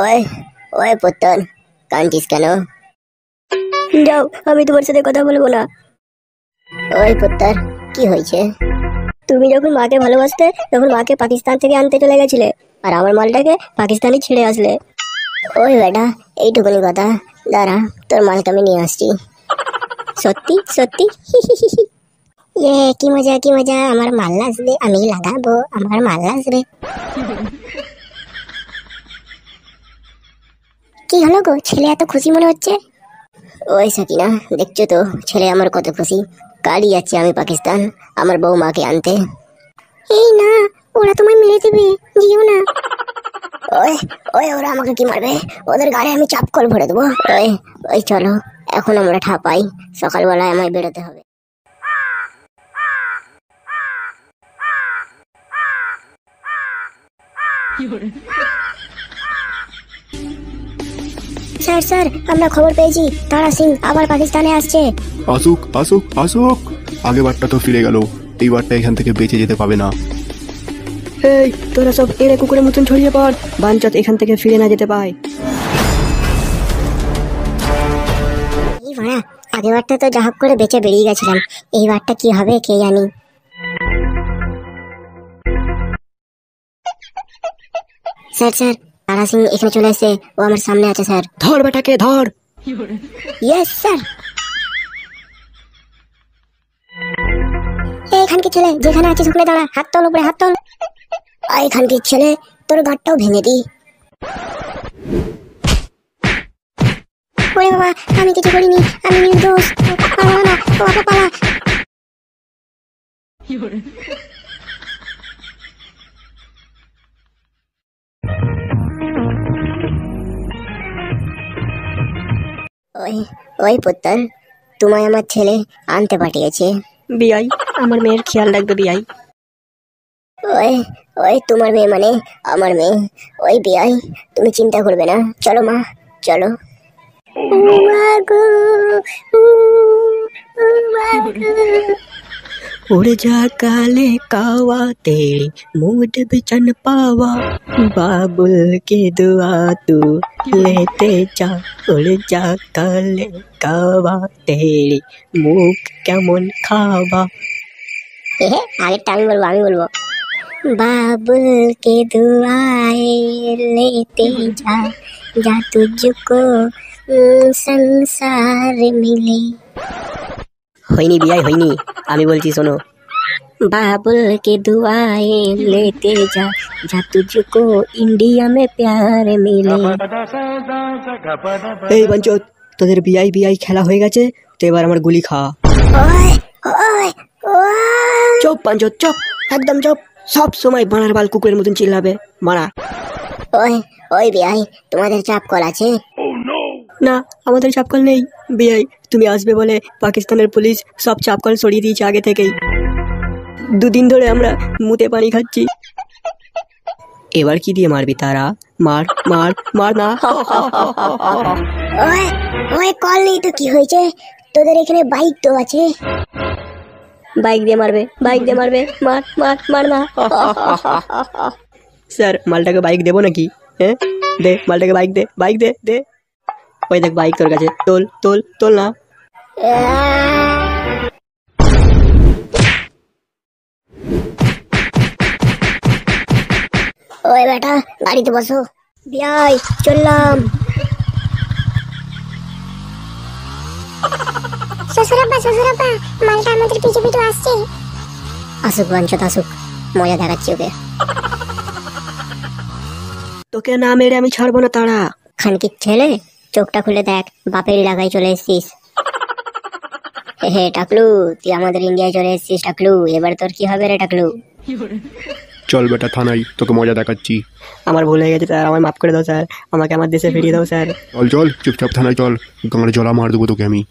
ওই ওই পুত্তর, কাঁদছিস কেন? যাও, আমি তোমার সাথে কথা বলবো না। ওই পুত্তর, কি হয়েছে? তুমি যখন মাকে ভালোবাসতে তখন মাকে পাকিস্তান থেকে আনতে চলে গেছিলে, আর আমার মালটাকে পাকিস্তানে ছেড়ে আসলে। ওই বেটা, এইটুকুনি কথা, দাঁড়া তোর মালকে আমি নিয়ে আসছি। সত্যি সত্যি? কি মজা কি মজা, আমার মাল আসবে, আমি লাগাবো, আমার মাল আসবে। কি হলো গো, ছেলে এত খুশি মনে হচ্ছে? ওই সাকিনা, দেখছো তো ছেলে আমার কত খুশি। কালই যাচ্ছি আমি পাকিস্তান আমার বৌমাকে আনতে। এই না, ওরা তোমায় মেরে দেবে, যেও না। ওই ওই ওরা আমাকে কি মারবে? ওদের গাড়ি আমি চাপকল ভরে দেবো। ওই ওই চলো, এখন আমরা ঠাপাই, সকালবেলায় আমায় বেরোতে হবে। স্যার স্যার, আমরা খবর পেয়েছি তারা সিং আবার পাকিস্তানে আসছে। আসুক আসুক আসুক, আগেবারটা তো ফিরে গেল, এইবারটা এখান থেকে বেঁচে যেতে পাবে না। এই তোরা সব এড়ে কুকুরের মতন ছড়িয়ে পড়, বাঞ্চত এখান থেকে ফিরে না যেতে পায়। এই ভাড়া, আগেবারটা তো যাহক করে বেঁচে বেরিয়ে গেছিলাম, এইবারটা কি হবে কে জানি। স্যার স্যার, তারা সিং এখানে চলে এসেছে, ও আমার সামনে আছে স্যার। ধর বেটাকে ধর। Yes sir. এইখানকে ছেলে, যেখানে আছিস ওখানে দাঁড়া, হাত তোল উপরে, হাত তোল। এইখানকে ছেলে, তোর গাঁটটাও ভেঙে দি। ওরে বাবা, আমি কিছু করিনি, আমি নির্দোষ। পালা না, ও বাবা পালা। ওই ওই পুত্তর, তোমায় আমার ছেলে আনতে পাঠিয়েছে। বিআই, আমার মেয়ের খেয়াল রাখবে বিআই। ওই ওই তোমার মেয়ে মানে আমার মেয়ে। ওই বিয়াই, তুমি চিন্তা করবে না, চলো মা চলো। उड़ जा काले कावा तेरी मूड बिचन पावा, बाबुल की दुआ तू लेते जा। उड़ जा काले कावा तेरी मुख केमन खावा। আগেরটা আমি বলবো, আমি বলবো। बाबुल के दुआए लेते जा, जा तुझको संसार मिले। হয়নি বিআই হয়নি, আমি বলছি শোনো। बाबुल के दुआए लेते जा, जा तुझको इंडिया में प्यार मिले। এই বাঞ্চত, তোদের বিআই বিআই খেলা হয়ে গেছে, তো এবার আমার গুলি খা। ওই ওই ওই, চুপ বাঞ্চত চুপ, একদম চুপ। সব সময় বানার বাল কুকুরের মতন চিল্লাবে, মারা। ওই ওই বিয়াই, তোমাদের চাপ কল আছে? না, আমাদের চাপকল নেই বিআই। তুমি আসবে বলে পাকিস্তানের পুলিশ সব চাপকল সরিয়ে দিয়েছে আগে থেকেই। দুদিন ধরে আমরা মুতে পানি খাচ্ছি। এবার কি দিয়ে মারবি তারা? মার মার মার না। ওই ওই কল নেই তো কি হয়েছে? তোদের এখানে বাইক তো আছে। বাইক দিয়ে মারবে, বাইক দিয়ে মারবে, মার মার মার না। স্যার, মালটাকে বাইক দেবো নাকি? হ্যাঁ দে, মালটাকে বাইক দে, বাইক দে দে। ওই দেখ বাইক তোর কাছে, তোল তোল তোল না। ওই বেটা, গাড়িতে বসো। বিয়াই চললাম। শ্বশুরাব্বা শ্বশুরাব্বা, মালটা আমাদের পিছু পিছু আসছে। আসুক বাঞ্চত আসুক, মজা দেখাচ্ছি ওকে। তোকে না মেরে আমি ছাড়বো না তারা। খানকির ছেলে, চোখটা খুলে দেখ, বাপের এলাকায় চলে এসেছিস। হে টাকলু, তুই আমাদের ইন্ডিয়ায় চলে এসেছিস টাকলু, এবার তোর কি হবে রে টাকলু? চল বেটা থানায়, তোকে মজা দেখাচ্ছি। আমার ভুল হয়ে গেছে স্যার, আমায় মাফ করে দাও স্যার, আমাকে আমার দেশে ফিরিয়ে দাও স্যার। চল চল চুপচাপ থানায় চল, গাঁড়ে জলা মার দেবো তোকে আমি।